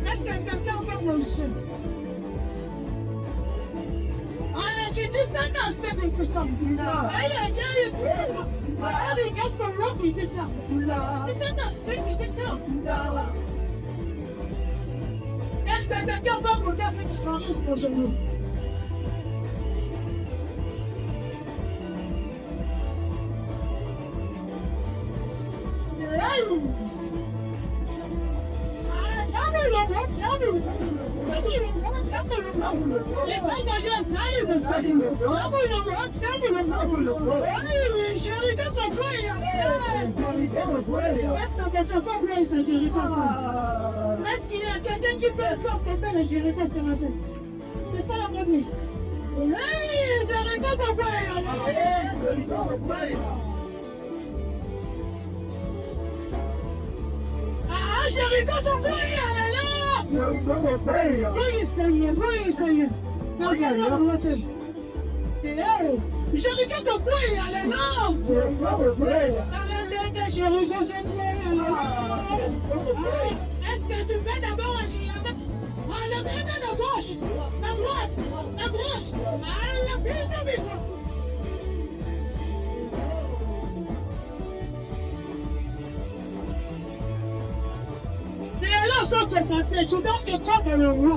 Est-ce que quelqu'un peut me jeter? Tu dis ça dans ce que tu sens. Est-ce que quelqu'un peut me dire que tu sur le genou? Est-ce qu'il y a quelqu'un qui peut t'aider le Jéricho ce matin? C'est ça la bonne nuit. Jéricho Jéricho son pays, oui, Seigneur. Non, c'est la volonté. Jéricho te plaît, alléluia. Jéricho se plaît, alléluia. Est-ce que tu veux d'abord agir la main de gauche, la droite, la gauche, la bite. Tu dois faire comme le roi.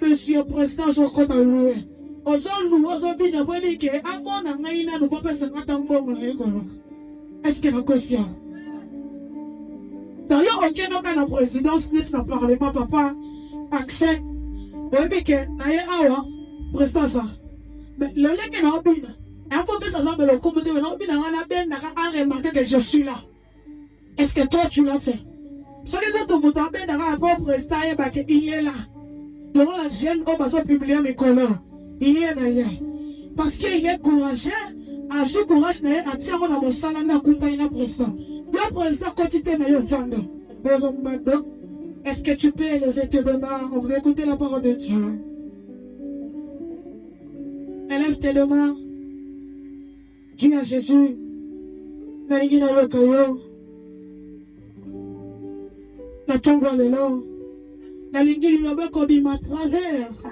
Monsieur président son compte à louer. Est-ce qu'elle a conscience? D'ailleurs, on vient dans la présidence, ne parle pas, papa. Accès. Oui, que awa président ça. Mais le lait qui n'a pas bien. Un peu plus de le comité, mais non, bien, on a bien remarqué que je suis là. Est-ce que toi, tu l'as fait? Ce qui est tout le monde a bien rapport président, il est là. Durant la jeune, on va publier mes colons. Il est là. Parce qu'il est courageux, à jouer courage, à tirer dans mon salon, à accompagner le président. Le président, quand il est vendre, est-ce que tu peux élever tes deux mains? On veut écouter la parole de Dieu. Élève tes deux mains. Dis à Jésus. Nalingi na yo kayo. Na tongo lelo. Nalingi lilobe kobima travers.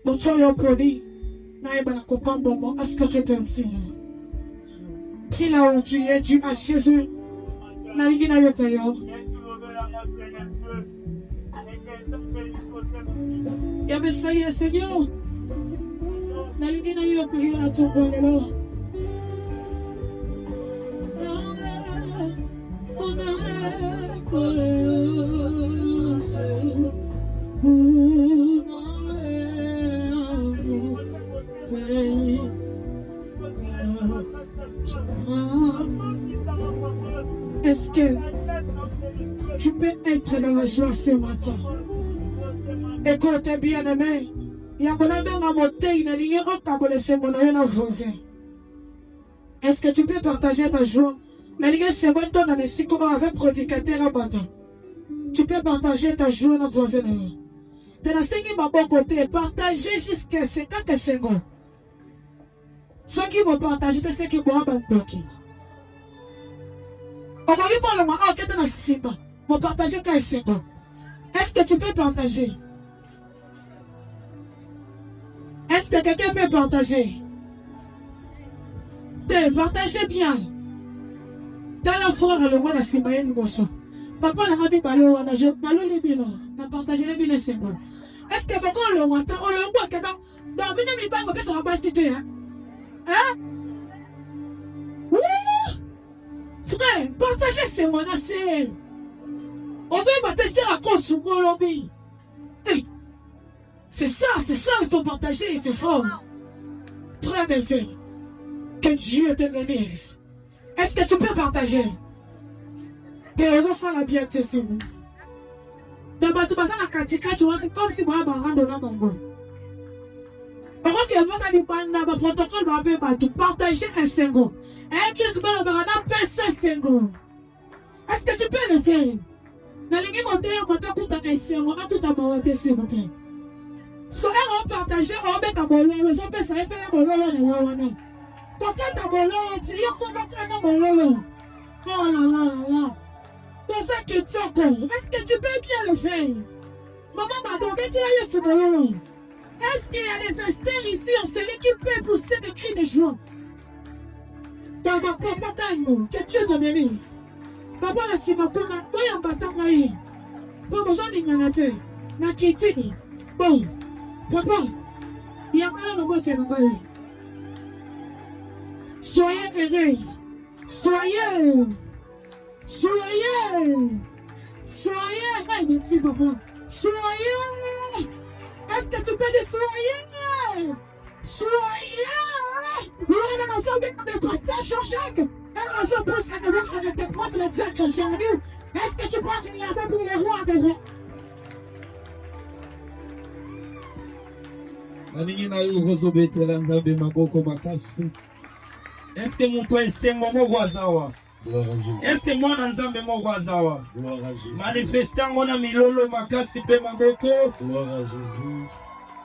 Moto yo kodi. Na eba na kopambo. Est-ce que tu peux prier? Prie là où tu es, dis à Jésus. Nalingi na yo kayo. Yabe saye Seigneur. Nalingi na yo kayo na tongo lelo. Est-ce que tu peux être dans la joie ce matin? Écoute bien aimé, il y a mon ami à monter, il a ligné au tableau, c'est mon ami à voisin. Est-ce que tu peux partager ta joie? La ligue c'est bon ton amnesty avec prédicateur abandon. Tu peux partager ta joie dans voisin. Tu as 5 ma bon côté, partager jusqu'à 50 secondes. Ceux qui vont partager, c'est ceux qui vont bloquer. On va lui parler, ah, qu'est-ce que tu as simba? Vont partager 15 secondes. Est-ce que tu peux partager? Est-ce que quelqu'un peut partager? Partagez bien. Dans la foi, le roi n'a simba et nous papa n'a pas dit parler au nage, parlons les biens, n'a partagé les biens c'est bon. Est-ce que pourquoi le roi t'a on le voit que dans bien mi pas mais ça va pas citer hein? Frère, partagez ces menacés. On va tester la cause sur mon lobby. C'est ça, il faut partager, c'est fort. Frère de fait, que Dieu te bénisse. Est-ce que tu peux partager? Tes raisons sont la bienté, c'est vous. Dans ma tout la katika, tu vois, c'est comme si moi, je rende dans mon bon. Par contre, il y a un protocole, je vais partager un single. Et puis, je vais un single. Est-ce que tu peux le faire? Dans les monter, on va t'écouter un single, on va tout aborder, s'il vous plaît. Parce qu'on va partager, on va mettre un bolon, on peut s'arrêter un bolon, quand tu as mon lolo, tu as mon lolo. Oh là là là là. Dans ça que tu as encore. Est-ce que tu peux bien le faire? Maman m'a donné, tu l'as eu sur mon lolo. Est-ce qu'il y a des instants ici, on sait qui peut pousser des cris de joie? Dans ma papa d'amour, que Dieu te bénisse. Papa la simakona, moi en battant aïe. Pas besoin d'ignaner. Na kitini. Bon. Papa, il y a mal à nos bottes et soyez heureux. Soyez. Merci papa. Soyez. Est-ce que tu peux dire soyez? Nous allons ensemble de pasteur Jean-Jacques. Elle a son poste à notre avec de la diacre Jean-Luc. Est-ce que tu crois qu'il y a même pour les rois de vrai? Est-ce que mon toit est sengo mo wazawa? Est-ce que moi nanzambe mo wazawa? Manifestant on a milolo makasi pe maboko. Gloire à Jésus.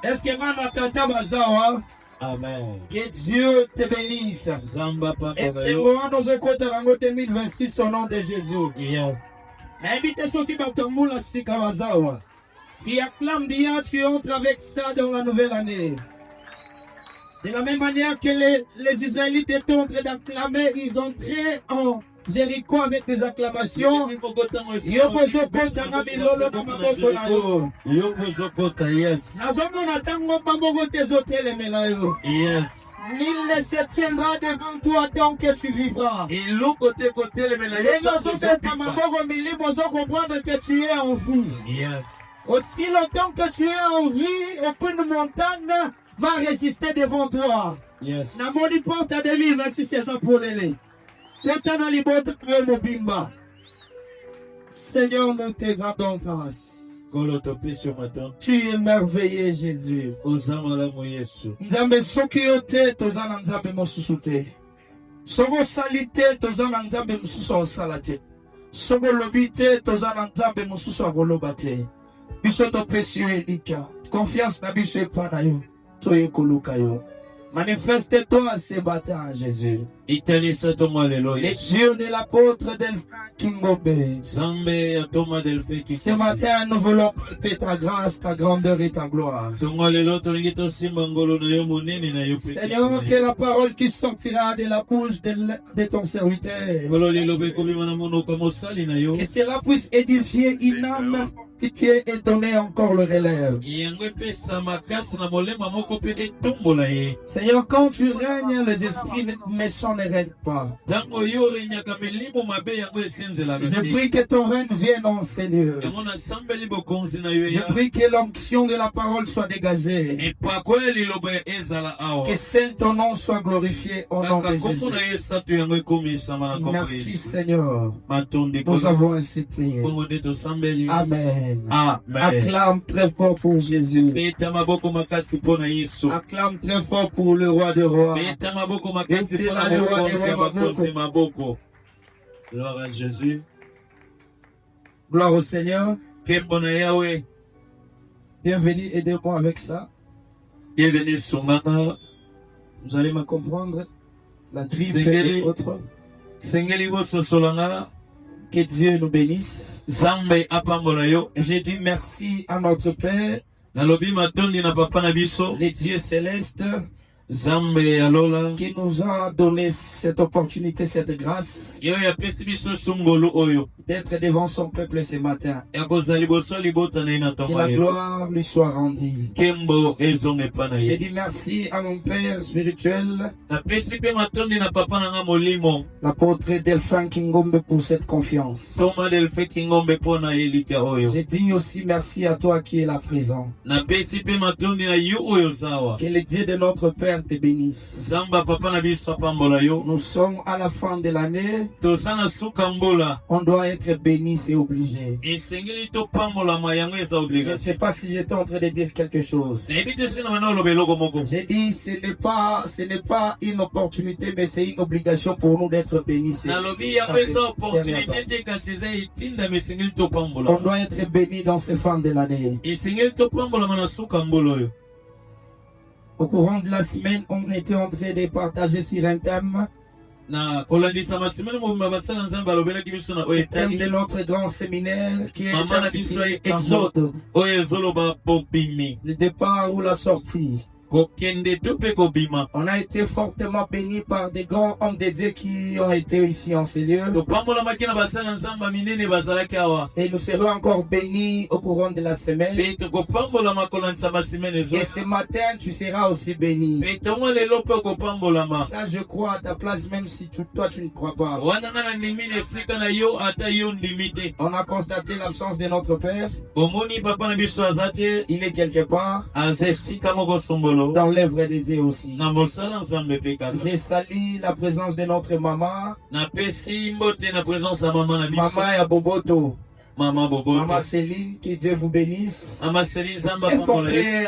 Est-ce que mana tata wazawa? Amen. Que Dieu te bénisse. Zamba papa. Et c'est moi dans un côté l'année 2026 au nom de Jésus. Yes. L'invitation qui va tomber la sika wazawa. Tu acclames bien, tu entres avec ça dans la nouvelle année. De la même manière que les Israélites étaient en train d'acclamer, ils entraient en Jéricho avec des acclamations. Yes. Yes. Nul ne se tiendra devant toi tant que tu vivras. Et l'autre côté, les Les gens comprendre que tu es en vie. Yes. Aussi longtemps que tu es en vie, aucune montagne va résister devant toi. Yes. Na moni porte à 2026 c'est ça pour les. Toi na libota pour mobimba. Seigneur, nous te rendons grâce. Kolotope sur ma tante. Tu es merveilleux, Jésus. Ozama la mo Yesu. Nzambe soki yo te toza na nzambe mosusu te. Soko osali te toza na nzambe mosusu osala te. Soko olobi te toza na nzambe mosusu akoloba te. Biso topesi yo elika. Confiance na biso epa na yo. Toye koluka yo. Manifeste-toi ce matin, Jésus. Italisa toma lelo Les Yesu. yeux de l'apôtre Delphin Kingombe. Zambe ya toma delfe ki. Ce matin, nous voulons palper ta grâce, ta grandeur et ta gloire. Tongo lelo tolingi tosimba ngolo na yo monene na yo pe. Seigneur, que la parole qui sortira de la bouche de ton serviteur, Kolo lelo be kobima na monoko mosali na yo. que cela puisse édifier une âme, fortifier et donner encore le relève. Yango epesa makasi na molema moko pe etombola ye. Seigneur, quand tu règnes, les esprits méchants ne règnent pas. Ntango yo renyaka milimo mabe yango esenzelaka Je te. prie que ton règne vienne en Seigneur. Yango nasambeli bokonzi na yo Je ya. prie que l'onction de la parole soit dégagée. Epako ya liloba ya ezala awa. Que seul ton nom soit glorifié au nom de Kaka kombo Jésus. na ye sato yango ekomisama na kombo Merci Yesu. Seigneur. Matondi Nous kolo. avons ainsi prié. Kombo nde tosambeli. Amen. Amen. Acclame très fort pour Jésus. Beta maboko makasi mpo na Yesu. Acclame très fort pour le roi des rois. Beta maboko makasi mpo na bokonzi ya bakonzi maboko. Gloire à Jésus. Gloire au Seigneur. Kembo na Yahweh. Bienvenue, aidez-moi avec ça. Bienvenue sur Mana. Vous allez me comprendre. La grippe Seigneur. et autres. Sengeli bososolanga. Que Dieu nous bénisse. Zambe apambola yo. Et j'ai dit merci à notre Père, Nalobi matondi na papa na biso. les dieux célestes, Zambe alola. qui nous a donné cette opportunité, cette grâce Yo ya pesi biso sungolo oyo. d'être devant son peuple ce matin. Ya kozali boso libota na ina Que tonga la yo. gloire lui soit rendue. Kembo ezonge pana J'ai ye. dit merci à mon Père spirituel, Na pesi pe matondi na papa na nga molimo. l'apôtre Delphin Kingombe, pour cette confiance. Toma del feki ngombe pona elika oyo. J'ai dit aussi merci à toi qui es là présent. Na pesi pe matondi na yo oyo zawa. Que le Dieu de notre Père te bénisse. Zamba papa na biso apambola yo. Nous sommes à la fin de l'année. Tosana suka mbola. On doit être béni, c'est obligé. Esengeli topambola mayango eza Je ne obligation. sais pas si j'étais en train de dire quelque chose. Nayebi te soki na bana oloba eloko moko. J'ai dit ce n'est pas une opportunité, mais c'est une obligation pour nous d'être bénis. Nalobi yango eza opportunité te kasi eza etindami esengeli On topambola. doit être béni dans ces fins de l'année. Esengeli topambolama na suka mbola oyo. Au courant de la semaine, on était en train de partager sur un thème. Na kolandisa masimene mobimba basala nzambe alobelaki biso na oyo Le thème de etali notre grand séminaire qui est Maman a dit intitulé soyez Exode, oyo ezoloba bobimi le départ ou la sortie. kokende to mpe kobima. On a été fortement bénis par des grands hommes de Dieu qui ont été ici en ces lieux. Topambolamaki na basala nzambe minene bazalaki awa. Et nous serons encore bénis au courant de la semaine. Mpe tokopambolama kolandisa basimene Et ezo. ce matin, tu seras aussi béni. Mpe tongo lelo mpe okopambolama. Ça, je crois à ta place, même si toi, tu ne crois pas. Wana nga na ndimi na esika na yo ata yo ndimi te. On a constaté l'absence de notre Père. Omoni papa na biso aza te. Il est quelque part Aza esika moko sombolo. dans l'œuvre de Dieu aussi. Na mosala nzambe mpe kaka. J'ai sali la présence de notre maman, Napesi mbote na présence ya mama na biso. maman ya Boboto, Mama Bobo. maman Céline, que Dieu vous bénisse. Mama Céline Zamba Est-ce qu'on pambola peut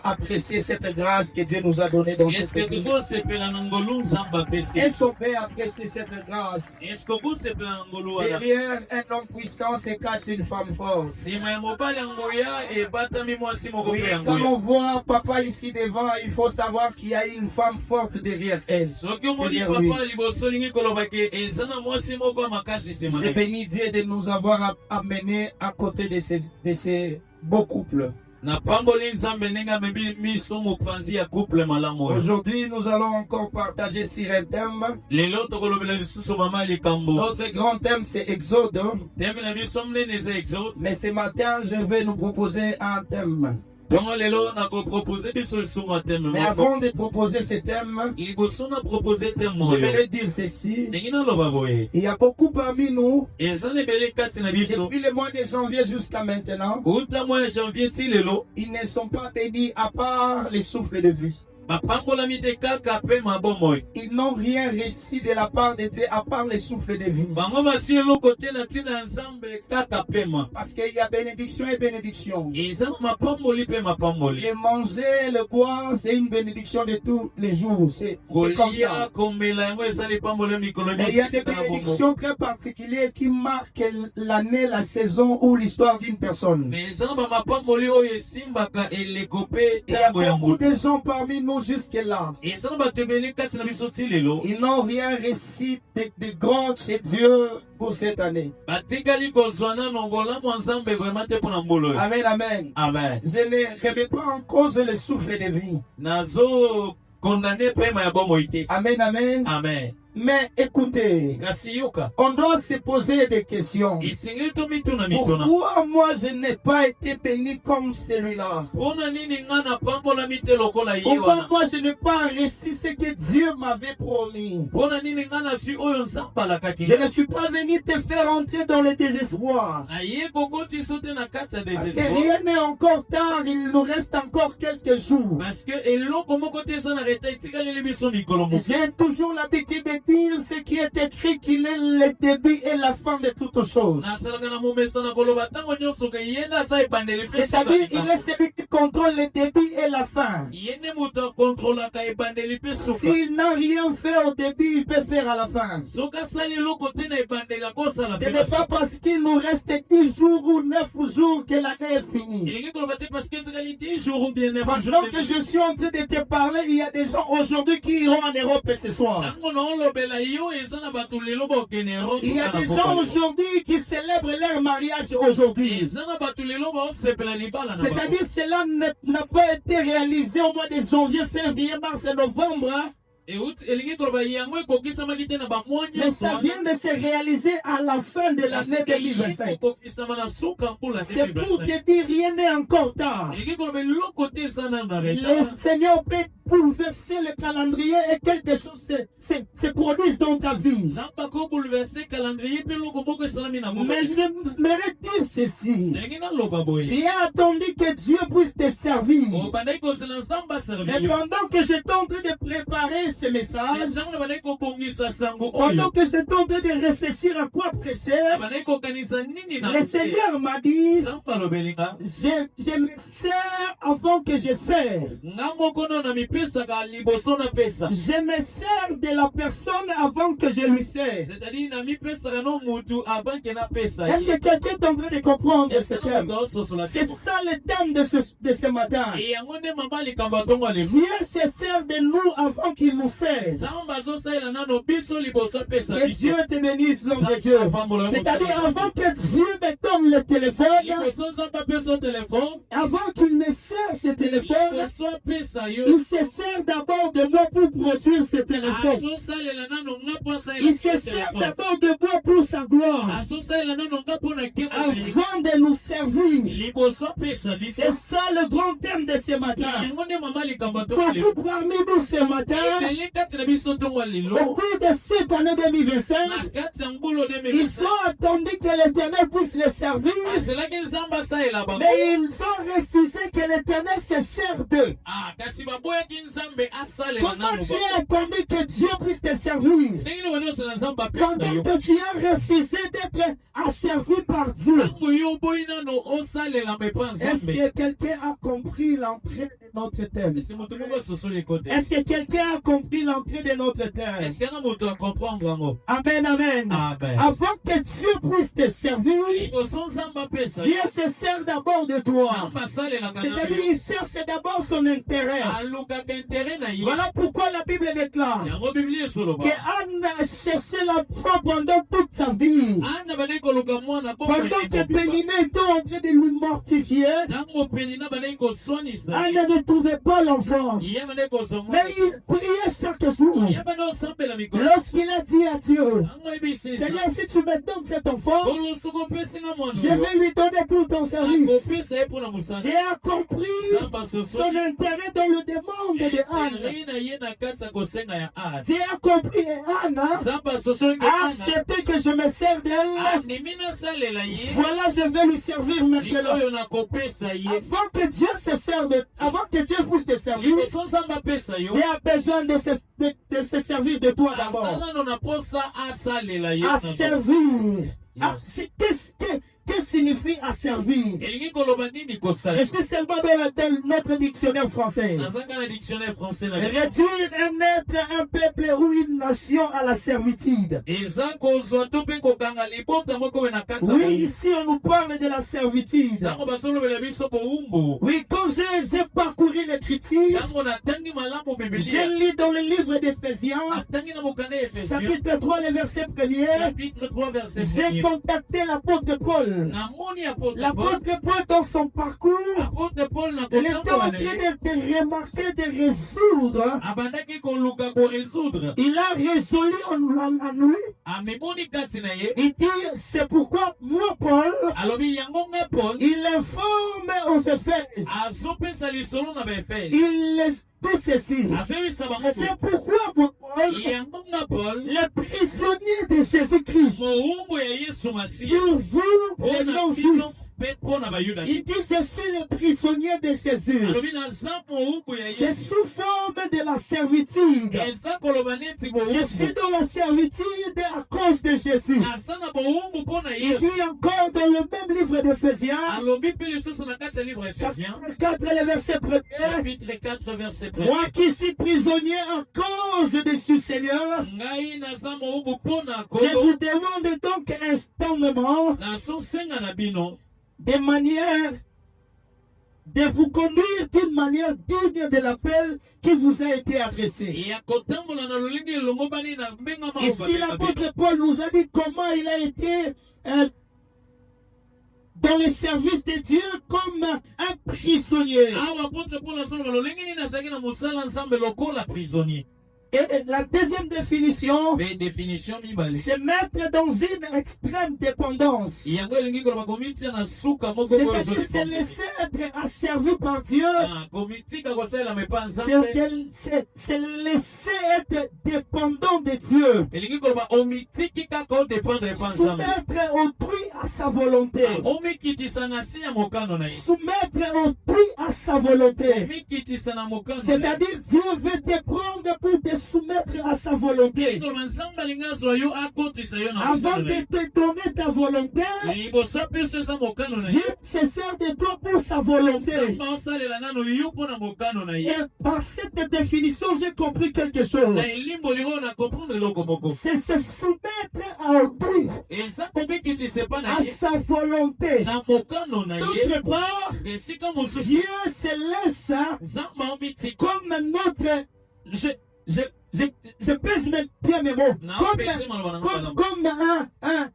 apprécier cette grâce que Dieu nous a donnée dans Est-ce cette que église? tokosepela na ngolu nzambe apesi? Est-ce qu'on peut apprécier cette grâce? Est-ce que kosepela na ngolu wana? Derrière un homme puissant se cache une femme forte. Nsima ya mobali ya ngoya ebatami mwasi moko Oui, mpe ya quand ngoya. on voit papa ici devant, il faut savoir qu'il y a une femme forte derrière elle. Soki omoni Derrière lui. papa liboso olingi koloba ke eza na mwasi moko ya makasi nsima Je na ye. bénis Dieu de nous avoir amenés à côté de ces beaux couples. Napamboli nzambe ndenge amemi miso mopanzi ya couple malamu oyo. Aujourd'hui, nous allons encore partager sur un thème. Lelo tokolobela lisusu mama likambo. Notre grand thème, c'est Exode. Teme na biso mnene eza exode. Mais ce matin, je vais nous proposer un thème. Tongo lelo nakopropose biso lisusu mateme Mais moko. avant de proposer ce thème, Liboso na propose teme je oyo. vais dire ceci. Ndenge naloba boye. Il y a beaucoup parmi nous, Eza na ebele kati na biso. depuis le mois de janvier jusqu'à maintenant, Uta mwa ya janvier ti lelo. ils ne sont pas bénis à part le souffle de vie. Bapambolami te kaka mpe mabomoi. Il ils n'ont rien reçu de la part de Dieu à part le souffle de vie. Bango basi eloko te na ntina nzambe kaka pema. Parce qu'il y a bénédiction et bénédiction. Eza na mapamboli pe mapamboli. Le manger, le boire, c'est une bénédiction de tous les jours. C'est comme Kolia ça. komela yango eza lipamboli mikolo Mais il y a des nyonso na bongo. bénédictions très particulières qui marquent l'année, la saison ou l'histoire d'une personne. Mais eza na bamapamboli oyo esimbaka eleko pe Il y a ntango ya beaucoup moto. de gens parmi nous jusque-là. Eza na bato ebele kati na biso ti lelo. Ils n'ont rien reçu de grand chez Dieu pour cette année. Batikali kozwa nano ngolamu ya nzambe vraiment te mpona mbula oyo. Amen, amen. Amen. Je ne remets pas en cause le souffle de vie. Nazo condamné pema ya bomoi te. Amen, amen. Amen. Mais écoutez, Kasi yoka. on doit se poser des questions. Isingeli to mituna mituna. Pourquoi moi je n'ai pas été béni comme celui-là? Mpona nini nga na pambolami te lokola ye Pourquoi wana? moi je n'ai pas reçu ce que Dieu m'avait promis? Mpona nini nga nazwi oyo nzambe alakaki Je nga? ne suis pas venu te faire entrer dans le désespoir. Naye kokotisa te na kati ya Parce que désespoir. rien n'est encore tard, il nous reste encore quelques jours. Parce que eloko moko te eza na reta etikaleli biso mikolo moke. J'ai toujours l'habitude de dire ce qui est écrit, qu'il est le début et la fin de toutes choses. nasalaka na momesa na koloba ntango nyonso ke ye nde aza ebandeli mpe C'est-à-dire, il suka. est celui qui contrôle le début et la fin. Ye nde moto akontrolaka ebandeli mpe suka. S'il n'a rien fait au début, il peut faire à la fin. soki asali eloko te na ebandeli akosala Ce mpe n'est na pas suka. parce qu'il nous reste 10 jours ou 9 jours que l'année est finie. elingi koloba te parce que ezakali 10 jours ou bien 9 Pendant que je suis en train de te parler, il y a des gens aujourd'hui qui iront en Europe ce soir. ntango naolobela yo eza na bato lelo bakokende Il y a des gens aujourd'hui qui célèbrent leur mariage aujourd'hui. eza na bato lelo baosepela libala na bango. C'est-à-dire cela n'a pas été réalisé au mois de janvier, février, mars et novembre. Hein. elingi koloba yango ekokisamaki te na bamwa Mais ça vient de se réaliser à la fin de l'année 2025. ekokisama na suka mpula C'est pour te dire rien n'est encore tard. elingi koloba eloko te eza na na Le reta. Seigneur peut bouleverser le calendrier et quelque chose se produise dans ta vie. nzambe akobouleverse calendrier mpe eloko moko esalami na Mais j'aimerais dire ceci. elingi naloba boye Tu as attendu que Dieu puisse te servir. obandaki kozela nzambe Mais aservir pendant que j'étais en train de préparer ce message, nzambe bandaki kobongisa sango pendant oyo que j'étais en train de réfléchir à quoi prêcher, bandaki kokanisa nini na le Seigneur m'a dit, nzambe alobelinga je me sers avant que je sers. nga moko no na mipesaka liboso na pesa. Je me sers de la personne avant que je lui sers. c'est-à-dire na mipesaka no mutu avant ke na pesa Est-ce que quelqu'un est en train de comprendre ce thème? C'est c'est ça le thème de ce matin. yango nde mama likambo atongo alemi Dieu se sert de nous avant qu'il nous sert. nzambe azosalela nano biso liboso apesa Que biso Dieu te bénisse, l'homme de Dieu. C'est-à-dire avant que Dieu me donne le téléphone, liboso nzambe apesa o telefone avant qu'il me sert ce téléphone, liboso apesa yo il se sert d'abord de moi pour produire ce téléphone. azosalela nano nga mpo asalela Il se sert d'abord de moi pour sa gloire. azosalela nano nga mpo na nkema Avant de nous servir. liboso apesa biso C'est ça le grand thème de ce matin. yango nde mama likambo atongo alemi Beaucoup parmi nous ce matin, ebele kati na biso ntongo ya au lelo cours de cette année 2025, na kati ya ngulu ils ont attendu que l'Éternel puisse les servir, azelaki nzambe asalela bango mais ils ont refusé que l'Éternel se serve d'eux. kasi baboyaki nzambe asalela Comment nano tu as attendu que Dieu puisse te servir ndenge nini wani osala nzambe apesa pendant yo que tu as refusé d'être asservi par Dieu? ntango yo oboyi nano osalela mepa Est-ce nzambe que quelqu'un a compris l'entrée de notre thème? eske moto moko asosoli ekote Est-ce que quelqu'un a compris l'entrée de notre thème? eske na moto akomprendre yango Amen, amen. amen Avant que Dieu puisse te servir, liboso nzambe apesa Dieu se sert d'abord de toi. nzambe asalelaka na C'est-à-dire, yo il cherche d'abord son intérêt. alukaka intere na ye Voilà pourquoi la Bible déclare yango biblia esoloba que Anne a cherché la foi pendant toute sa vie. ana bandaki koluka mwana mpo Pendant que Péniné était en train de lui mortifier, ntango penina bandaki koswanisa Anne ne trouvait pas l'enfant. ye bandaki kozonga Mais il priait chaque jour. ye bandaki osambela mikolo Lorsqu'il a dit à Dieu, ntango yebisi Seigneur, si tu me donnes cet enfant, kolo soki opesinga mwana je oyo vais lui donner pour ton service. akopesa ye mpona mosala Dieu a compris nzambe son asosoli intérêt dans le demande de Anne. eri na ye na kati ya kosenga ya ana Dieu a compris et Anne nzambe asosoli a ana accepté que je me sers d'elle. andimi nasalela ye Voilà, je vais lui servir maintenant. oyo nakopesa ye. Avant que Dieu se serve, avant que Dieu puisse te servir, Liboso Nzambe apesa yo. Dieu a besoin de se servir de toi d'abord. Asala na posa asalela yo. À servir. Yes. Que signifie à servir? Elingi koloba nini kosala? Je suis seulement dans notre dictionnaire français. Nazanga na dictionnaire français na. Réduire un être, un peuple ou une nation à la servitude. Eza kozwa to pe kokanga libota moko we na kata. Oui, ici on nous parle de la servitude. Tango basolobela biso boumbu. Oui, quand j'ai parcouru l'écriture, Tango na tangi malamu je Biblia. lis dans le livre d'Éphésiens, Tangi na mokanda Ephésiens. chapitre 3, le verset 1er, Chapitre 3 verset 1. j'ai contacté l'apôtre Paul. Namoni apôtre Paul. L'apôtre Paul, dans son parcours, Apôtre Paul na il était en kotambola train na ye. de remarquer, de résoudre. Abandaki koluka ko résoudre. Il a résolu en lui. Amemoni kati na ye. Il dit, c'est pourquoi moi, Paul, Alobi yango nga Paul. il informe aux Éphèses. Azopesa lisolo na baefele. Il les dit ceci. Azobisa bango. C'est pourquoi moi, Paul, Yango nga Paul. les prisonniers de Jésus-Christ, Moumbu ya Yesu Masiya. pour vous, les Pona non-juifs, bino pe pona bayuda. il dit, je suis le prisonnier de Jésus. Alobi naza moumbu ya C'est Yesu. sous forme de la servitude. Eza koloba neti Je suis moumbu. dans la servitude à cause de Jésus. Naza na moumbu pona Il Yesu. dit encore dans le même livre d'Éphésiens, Alobi pe lisusu na kati ya livre Ephésiens. chapitre 4, le verset 1er, Chapitre 4 verset 1. moi qui suis prisonnier à cause du Seigneur, Ngai naza moumbu pona je kolo. vous demande donc instamment Nazosenga na bino. de manière de vous conduire d'une manière digne de l'appel qui vous a été adressé. Ya kotambola na lolenge elongo bani na mbenga maloba. Ici, l'apôtre Paul nous a dit comment il a été dans le service de Dieu comme un prisonnier. Awa apôtre Paul asoloba lolenge nini azalaki na mosala nzambe lokola prisonnier. Et la deuxième définition, Pe définition mibale. c'est mettre dans une extrême dépendance. Yango elingi koloba komitia na suka moko oyo C'est-à-dire se laisser être asservi par Dieu. komitika kosalela mepa C'est nzambe. se laisser être dépendant de Dieu. Elingi koloba omitiki kaka odépendre epa nzambe. Soumettre autrui à sa volonté. Omikitisa na si ya mokano na ye. Soumettre autrui à sa volonté. Omikitisa na mokano na ye. C'est-à-dire Dieu veut te prendre pour te soumettre à sa volonté. Koloba nzambe alingi azwa yo akotisa yo na Avant mokano na de ye. te donner ta volonté, Liboso peso eza mokano na ye. Dieu se sert de toi pour sa volonté. Nzambe osalela nano yo mpo na mokano na ye. Et par cette définition, j'ai compris quelque chose. Na elimboli oyo na comprendre eloko moko. C'est se soumettre à autrui, Eza komikitisa epa na à ye. sa volonté. Na mokano na ye. D'autre part, Esika mosusu. Dieu se laisse Nzambe omitika. comme notre... Je pèse bien mes mots. Non, Comme, pèse mal, voilà, voilà. comme un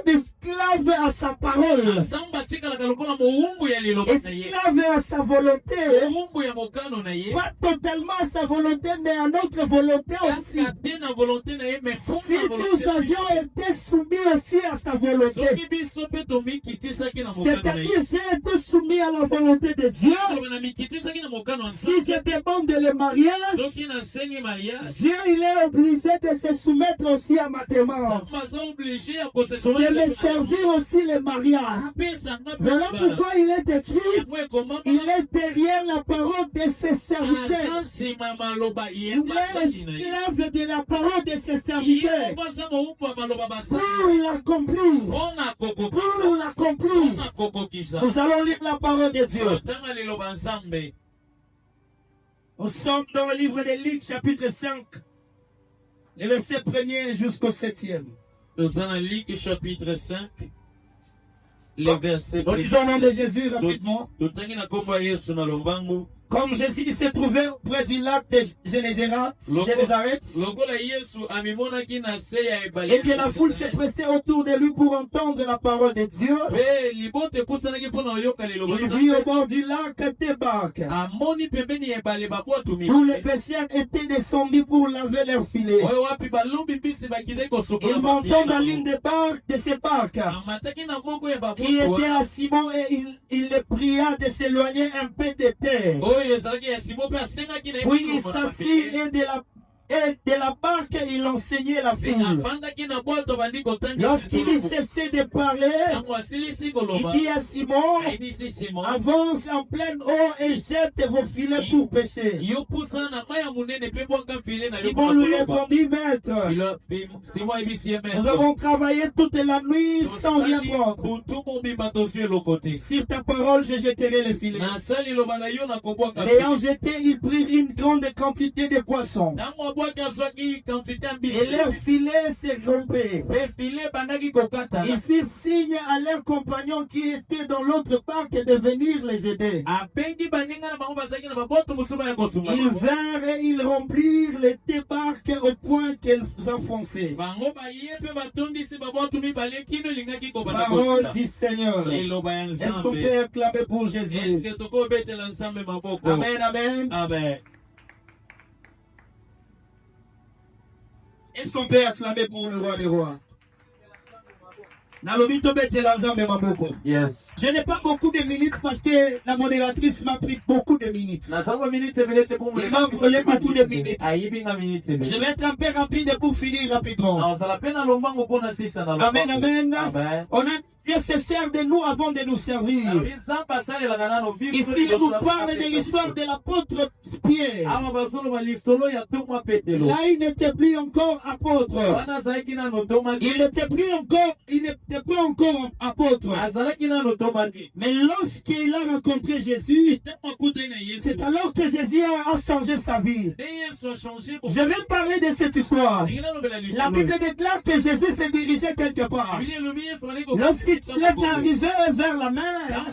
esclave à sa parole. Nzambe atikalaka lokola mowumbu ya liloba na ye. Esclave à sa volonté. Mowumbu ya mokano na ye. Pas totalement à sa volonté, mais à notre volonté aussi. Kasi ate na volonté na ye, mais Si fo na nous volonté. avions été soumis aussi à sa volonté, Soki biso mpe tomikitisaki na mokano na ye. c'est-à-dire j'ai été soumis à la volonté de Dieu, Koloba na mikitisaki na mokano ya si je Nzambe. demande le mariage, Soki nasengi mariage. Dieu il est obligé de se soumettre aussi à ma demande, Nzambe aza obligé ya de kosesola me servir aussi le mariage. apesanga mpe Voilà bala. pourquoi il est écrit, Yango ekomama il est derrière la parole de ses serviteurs. aza nsima ya maloba ye Il basali est na ye. esclave de la parole de ses Ye serviteurs. moko aza mowumbu ya maloba basali Pour l'accomplir, mpona kokokisa. pour l'accomplir, Mpona kokokisa. nous allons lire la parole de Dieu. Tanga liloba nzambe. Nous sommes dans le livre de Luc, chapitre 5, le verset 1er jusqu'au 7e. Toza na Luc chapitre 5 le verset Nous lisons au nom de Jésus rapidement. totangi na kombo ya Yesu na lombangu. Comme Jésus se trouvait près du lac de Génézareth, lokola Yesu amimonaki na se ya ebale et que la foule se pressait autour de lui pour entendre la parole de Dieu, pe libote epusanaki mpona oyoka liloba il vit au bord du lac des barques, amoni pembeni ya ebale babwatu où les mibale pêcheurs étaient descendus pour laver leurs filets. oyo wapi balombi mbisi bakidai kosokola Il montant dans l'une des barques de ces barques, amataki na moko ya qui était babwatu à Simon, et il le pria de s'éloigner un peu de terre. oyo ezalaki ya Simon mpe asengaki na ye Puis il kolongola s'assit mabele. et de la Et de la barque, il enseignait la foule. Lorsqu'il cessait de parler, il dit à Simon, avance en pleine eau et jette vos filets pour pêcher. Simon lui répondit, maître, nous avons travaillé toute la nuit sans rien prendre. Sur ta parole, je jetterai les filets. Ayant jeté, ils prirent une grande quantité de poissons. Et leur filet s'est rompé. Ils firent signe à leurs compagnons qui étaient dans l'autre barque de venir les aider. Ils vinrent et ils remplirent les deux barques au point qu'elles enfonçaient. Parole du Seigneur. Est-ce qu'on peut acclamer pour Jésus? Amen, amen. Amen. Est-ce qu'on peut acclamer pour le roi des rois? Yes. Je n'ai pas beaucoup de minutes parce que la modératrice m'a pris beaucoup de minutes. Il m'a volé beaucoup de minutes. Je vais être un peu rapide pour finir rapidement. Amen, amen. On a Dieu se sert de nous avant de nous servir. Ici, on nous parle de l'histoire de l'apôtre Pierre. Là, il n'était plus encore apôtre. Il n'était plus encore apôtre. Mais lorsqu'il a rencontré Jésus, c'est alors que Jésus a changé sa vie. Je vais parler de cette histoire. La Bible déclare que Jésus se dirigeait quelque part. Lorsqu'il est arrivé vers la mer,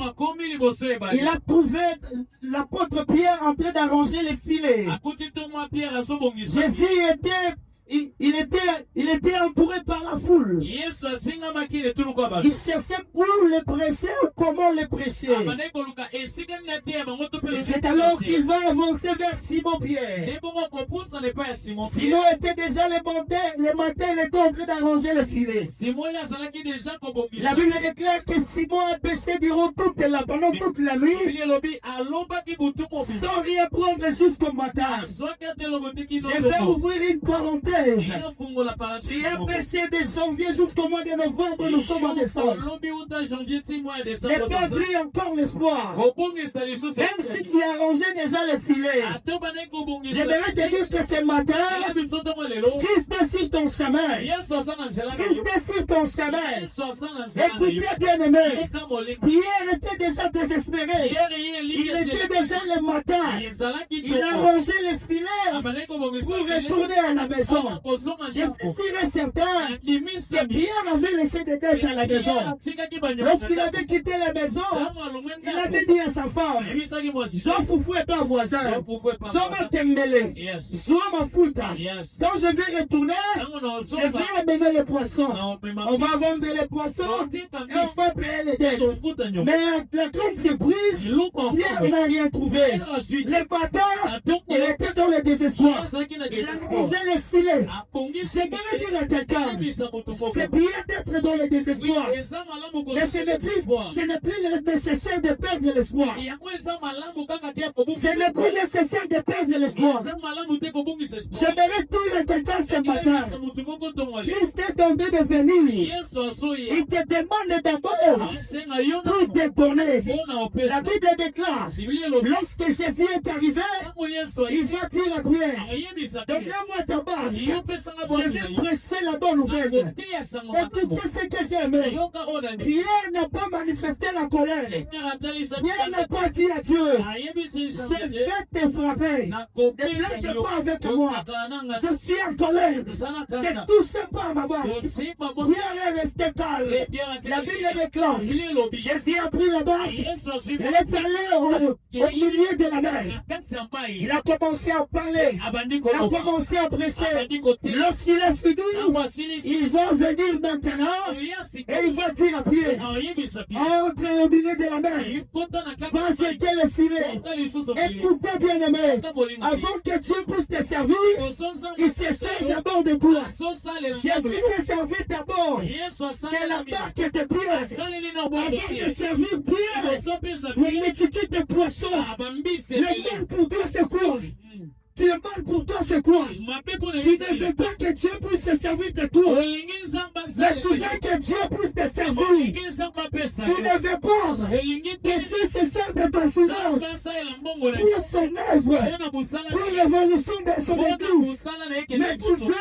il a trouvé l'apôtre Pierre en train d'arranger les filets. Jésus il était entouré par la foule. Il cherchait où les prêcher ou comment les prêcher. C'est alors qu'il va avancer vers Simon Pierre. Simon était déjà le matin, il était en train d'arranger les filets. La Bible déclare que Simon a pêché pendant toute la nuit, sans rien prendre jusqu'au matin. Je vais ouvrir une parenthèse. Tu as pêché de janvier jusqu'au mois de novembre, nous sommes en décembre. Ne perds plus encore l'espoir. Même si tu as arrangé déjà les filets, je vais te dire que ce matin, Christ est sur ton chemin. Christ est sur ton chemin. Écoutez, bien aimé, Pierre était déjà désespéré. Il était déjà le matin. Il a arrangé les filets pour retourner à la maison. Je suis sûr et certain que Pierre avait laissé des dettes à la maison. Lorsqu'il avait quitté la maison, il avait dit à sa femme, sois foufou et pas voisin, sois ma tembele, sois ma fouta. Quand je vais retourner, je vais amener les poissons. On va vendre les poissons et on va payer les dettes. Mais la grande surprise, Pierre n'a rien trouvé. Le bâtard, il était dans le désespoir. Il a trouvé les filets. Je vais dire à quelqu'un, c'est bien d'être dans le désespoir, mais ce n'est plus nécessaire de perdre l'espoir. Ce n'est plus nécessaire de perdre l'espoir. Je vais dire à quelqu'un ce matin, Christ est tombé de venir. Il te demande d'abord pour te donner. La Bible déclare, lorsque Jésus est arrivé, il va dire à Pierre, donne-moi ta barque. Je vais prêcher la bonne nouvelle. Écoutez ce que j'ai aimé. Pierre n'a pas manifesté la colère. Pierre n'a pas dit à Dieu, je vais te frapper. Ne plaque pas avec moi. Je suis en colère. Ne touche pas ma barque. Pierre est resté calme. La Bible déclare, Jésus a pris la barque. Il est allé au milieu de la mer. Il a commencé à parler. Il a commencé à prêcher. Lorsqu'il est fini, il va venir maintenant et il va dire à Pierre, entre au milieu de la mer, va jeter le filet. Écoutez bien aimé, avant que Dieu puisse te servir, il se sert d'abord de toi. Jésus s'est servi d'abord de la barque de Pierre. Avant de servir Pierre, une multitude de poissons. Le monde pour toi c'est quoi? Tu es mal pour toi, c'est quoi? Tu ne veux pas que Dieu puisse se servir de toi. Mais tu veux que Dieu puisse te servir. Tu ne veux pas que Dieu se serve de ton silence pour son œuvre, pour l'évolution de son église. Mais tu veux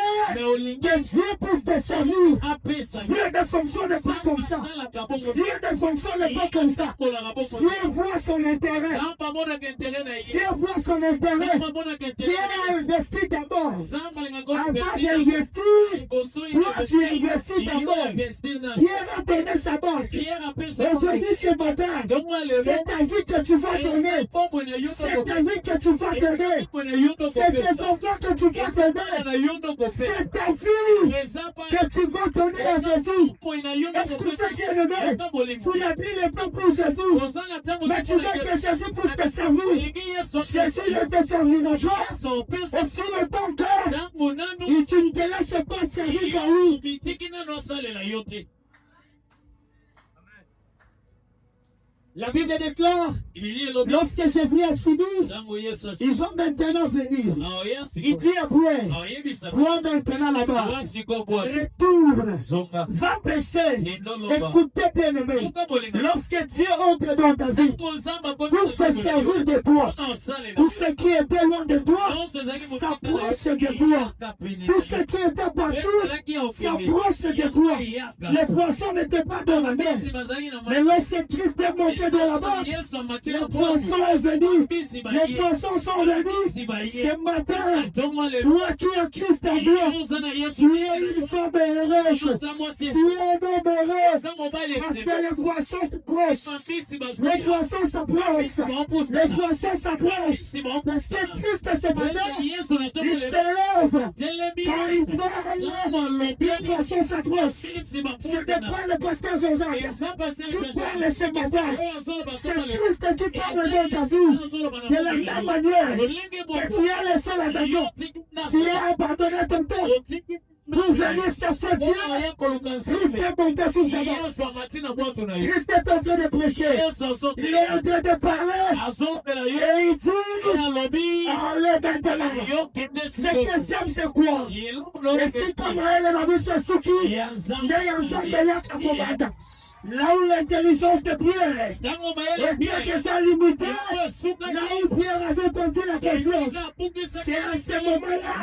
que Dieu puisse te servir. Dieu ne fonctionne pas comme ça. Dieu ne fonctionne pas comme ça. Dieu voit son intérêt. Dieu voit son intérêt. Dieu a investi d'abord. Avant d'investir, toi tu investis d'abord. Pierre a donné sa banque. Aujourd'hui ce matin, c'est ta vie que tu vas donner. C'est ta vie que tu vas donner. C'est tes enfants que tu vas donner. C'est ta vie que tu vas donner à Jésus. Écoutez bien aimé, tu n'as plus le temps pour Jésus. Mais tu veux que Jésus puisse te servir. Jésus ne te servira pas. Et sur le bon cœur, et tu ne te laisses pas servir par lui. La Bible déclare, lorsque Jésus a fini, il va maintenant venir. Il dit après, vois maintenant là-bas, retourne, va pécher. Écoutez bien aimé, lorsque Dieu entre dans ta vie, pour se servir de toi, tout ce qui était loin de toi, s'approche de toi. Tout ce qui était parti, s'approche de toi. Les poissons n'étaient pas dans la mer, mais lorsque Christ est monté de là-bas, les poissons est venu. Les poissons sont venus. Ce matin, toi qui as Christ en toi, tu es une femme heureuse. Tu es un homme heureux. Parce que les poissons s'approchent. Les poissons s'approchent. Les poissons s'approchent. Parce que Christ ce matin, il se lève. Quand il parle, les poissons s'approchent. Ce n'est pas le pasteur Jean-Jacques qui parle ce matin. C'est Christ qui parle dans ta vie. De la même manière que tu as laissé la maison, tu as abandonné ton temps pour venir chercher Dieu. Christ est monté sur ta barque. Christ est en train de prêcher. Il est en train de parler. Et il dit, allez maintenant. Ce que j'aime, c'est quoi? Et si comme elle est la vie sur Souki, il y a un sac de là où l'intelligence de Pierre est bien que ça limité, là où Pierre avait perdu la confiance, c'est à ce moment-là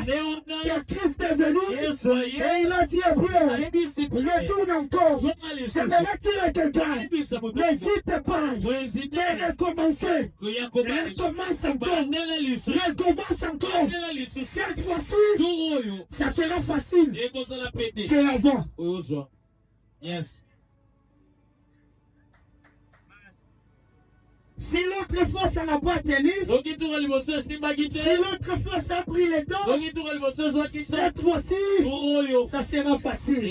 que Christ est venu et il a dit à Pierre, retourne encore, je vais retirer quelqu'un, n'hésite pas, mais recommencer, recommence encore, cette fois-ci, ça sera facile que avant. Yes. Si l'autre fois ça n'a pas tenu, si l'autre fois ça a pris le temps, cette fois-ci, ça sera facile.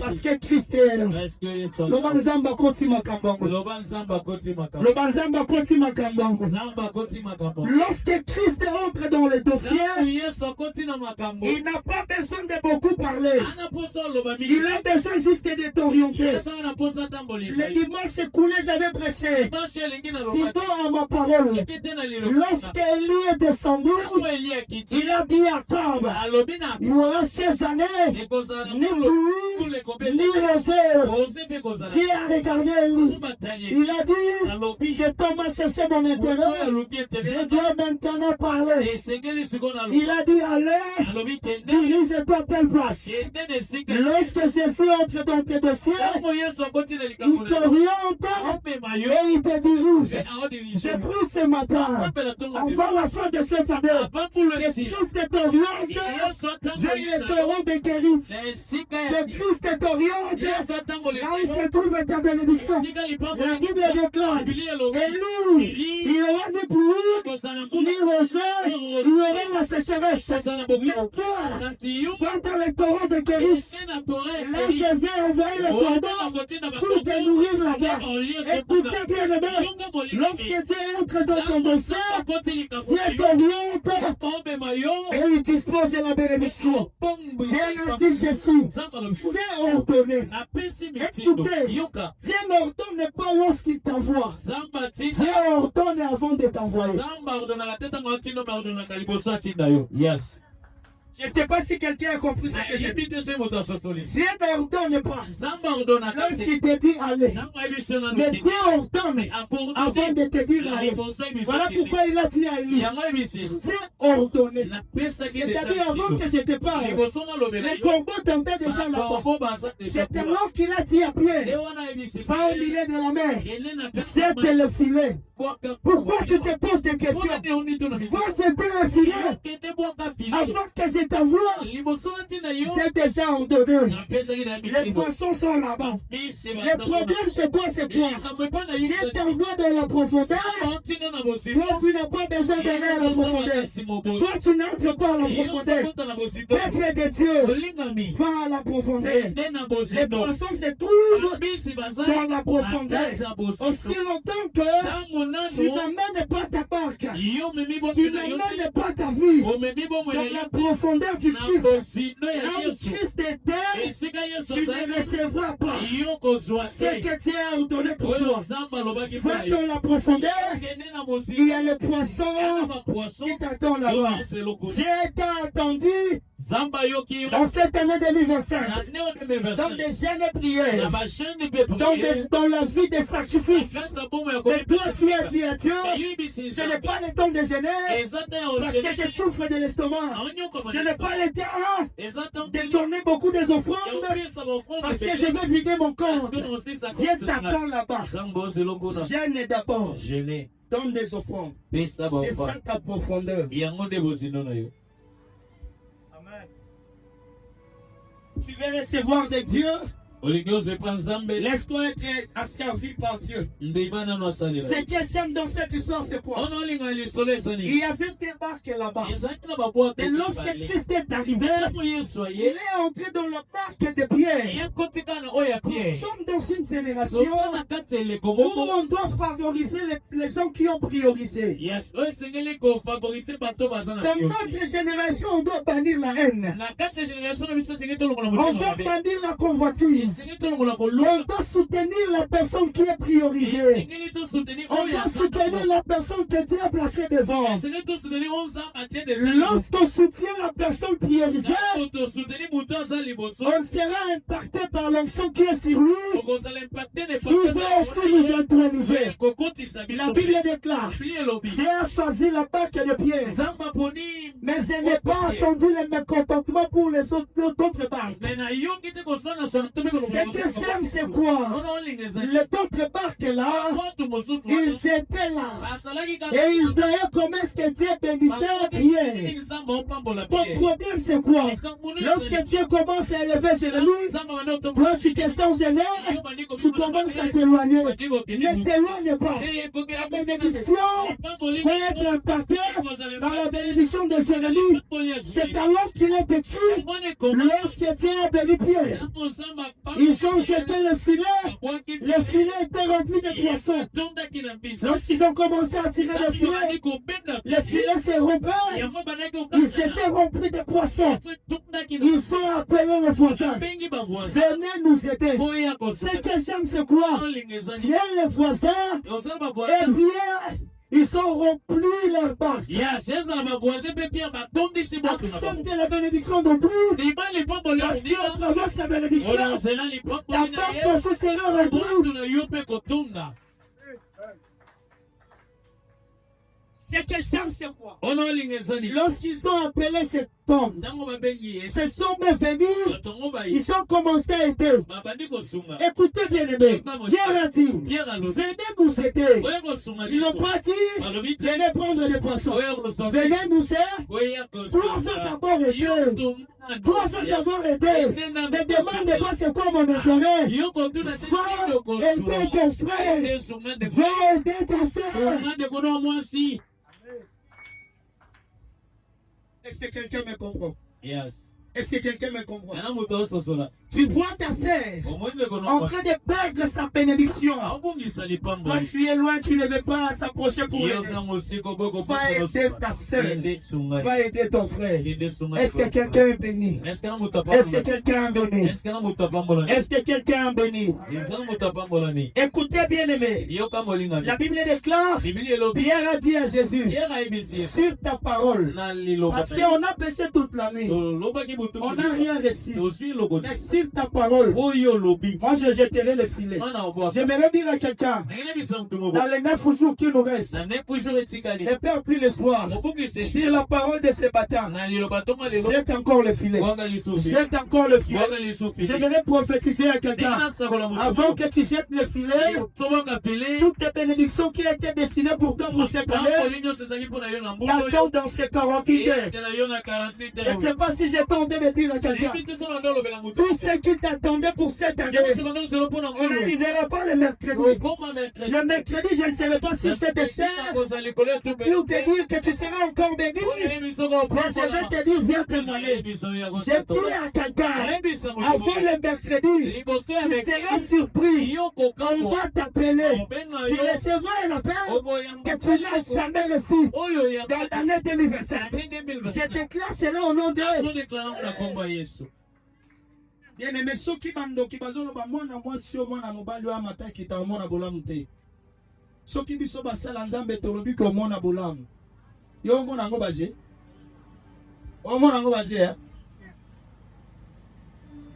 Parce que Christ est là. Lobanzamba koti makambango. Lorsque Christ entre dans le dossier, il n'a pas besoin de beaucoup parler. Il a besoin juste de t'orienter. Le dimanche écoulé, j'avais prêché. À ma parole. Lorsqu'Élie est descendu, il a dit à Cab, il y aura 16 années, ni pluie, ni rosée. Dieu a regardé Élie. Il a dit, cet homme a cherché mon intérêt, je dois maintenant parler. Il a dit, allez, dirige-toi à telle place. Lorsque Jésus entre dans tes dossiers, il t'oriente et il te dirige. J'ai pris ce matin, avant la fin de cette année, que Christ t'oriente vers le terreau de guérison. Que Christ t'oriente là où se trouve ta bénédiction. La Bible déclare, et lui, il n'y aura ni pluie, ni rosée, il y aura la sécheresse. Mais toi, dans le torrent de guérison, là Jésus a envoyé le cordon pour te nourrir là-bas. Écoutez bien le bien. Lorsque Dieu entre dans ton dossier, Dieu t'oriente et il dispose la bénédiction. Dieu a dit ceci, si j'ai ordonné. Écoutez, yoka Dieu n'ordonne pas lorsqu'il t'envoie. zamba Dieu tina ordonne avant de t'envoyer. zamba ordonaka te ntango atinda ordonaka liboso atinda yo. Yes. Je ne sais pas si quelqu'un a compris ce que j'ai dit. yebi te soki moto asosoli Dieu n'ordonne pas zamba ordonaka te lorsqu'il te dit allez. ntango ayebiso nanu Mais Dieu ordonne avant de te dire allez. Voilà pourquoi il a dit à Élie. yango ayebisi Dieu ordonné. napesaki C'est-à-dire avant que je te parle, liboso nalobela les corbeaux tentaient déjà là-bas. bakorbo baza deja C'est alors qu'il a dit à nde Pierre, wana ayebisi va au milieu de la mer, ene na jette le filet. Pourquoi tu te poses des questions? Va jeter le filet avant que je t'envoie. C'est déjà ordonné. Les poissons sont là-bas. Le problème c'est quoi, c'est quoi? Il t'envoie dans la profondeur. Toi, tu n'as pas besoin d'aller à la profondeur. Toi, tu n'entres pas à la profondeur. Peuple de Dieu, va à la profondeur. Les poissons se trouvent dans la profondeur. Aussi longtemps que tu n'amènes pas ta barque, tu n'amènes pas ta vie dans la profondeur du Christ. Là où Christ était, tu ne recevras pas ce que Dieu a ordonné pour toi. Va dans la profondeur, il y a le poisson qui t'attend là-bas. Dieu t'a attendu dans cette année 2025, dans des jeûnes et prières, dans la vie des sacrifices. Et toi, tu as dit à Dieu, ce n'est pas le temps de jeûner parce que je souffre de l'estomac. Je n'ai pas le temps de donner beaucoup des offrandes parce que je veux vider mon compte. Dieu t'attend là-bas. Jeûne d'abord. Donne des offrandes. C'est ça ta profondeur. Tu veux recevoir de Dieu. Laisse-toi être asservi par Dieu. Ce que j'aime dans cette histoire, c'est quoi? Il y avait des barques là-bas. Et lorsque Christ est arrivé, il est entré dans la barque de Pierre. Nous sommes dans une génération où on doit favoriser les gens qui ont priorisé. Dans notre génération, on doit bannir la haine. On doit bannir la convoitise. On doit soutenir la personne qui est priorisée. On doit soutenir la personne que Dieu a placée devant. Lorsqu'on soutient la personne priorisée, on sera impacté par l'onction qui est sur lui, qui va aussi nous introniser. La Bible déclare, j'ai choisi la barque de Pierre, mais je n'ai pas attendu le mécontentement pour les autres barques. Ce que j'aime, c'est quoi? Les autres barques là, ils étaient là. Et ils voyaient comment est-ce que Dieu bénissait Pierre. Ton problème, c'est quoi? Lorsque Dieu commence à élever Jérémie, toi tu te sens gêné, tu commences à t'éloigner. Ne t'éloigne pas. La bénédiction peut être impactée par la bénédiction de Jérémie. C'est alors qu'il est écrit, lorsque Dieu a béni Pierre, ils ont jeté le filet était rempli de poissons. Lorsqu'ils ont commencé à tirer le filet s'est rompu, ils étaient remplis de poissons. Ils ont appelé les voisins. Venez nous aider. Ce que j'aime, c'est quoi? Viens les voisins, et bien, ils ont rempli leur barque. Accepte la bénédiction d'autrui. Parce qu'à travers la bénédiction, la barque aussi sera remplie. Ce que j'aime, c'est quoi? Lorsqu'ils ont appelé cette tombe, ces hommes venus, ils ont commencé à aider. Écoutez bien aimé, Pierre a dit, venez nous aider. Ils n'ont pas dit, venez prendre les poissons. Venez nous aider. Toi, faire d'abord aider. Toi, faire d'abord aider. Ne demande pas c'est quoi mon intérêt. Va aider ton frère. Va aider ta soeur. Est-ce que quelqu'un me comprend? Yes. Est-ce que quelqu'un me comprend? Tu vois ta sœur en train de perdre sa bénédiction. Quand tu es loin, tu ne veux pas s'approcher pour aider. Va aider ta sœur. Va aider ton frère. Est-ce que quelqu'un est béni? Est-ce que quelqu'un est béni? Est-ce que quelqu'un est béni? Écoutez bien aimé. La Bible déclare, Pierre a dit à Jésus, sur ta parole, parce qu'on a péché toute la nuit, on n'a rien reçu. Mais sur ta parole, moi je jetterai le filet. J'aimerais dire à quelqu'un, dans les 9 jours qui nous restent, ne perds plus l'espoir. Sur la parole de ces bâtards, jette encore le filet. Jette encore le filet. J'aimerais prophétiser à quelqu'un, avant que tu jettes le filet, toutes les bénédictions qui étaient destinées pour toi pour cette année, t'attends dans ces 48 heures. Je ne sais pas si j'ai tenté de dire à quelqu'un, tout ce qui t'attendait pour cette année, on n'arrivera pas le mercredi. Le mercredi, je ne savais pas si c'était cher, pour te dire que tu seras encore béni. Mais je vais te dire, viens témoigner. J'ai dit à quelqu'un, avant le mercredi, tu seras surpris. On va t'appeler. Tu recevras un appel que tu n'as jamais reçu dans l'année 2025. Je déclare cela au nom de bien aimé. Ceux qui bando qui bazolo ba mwana mwasi o mwana mobali wa mataki ta mwana bolamu te. Ceux qui biso basala nzambe tolobi ko mwana bolamu. Yo mwana ngo baje. O mwana ngo baje.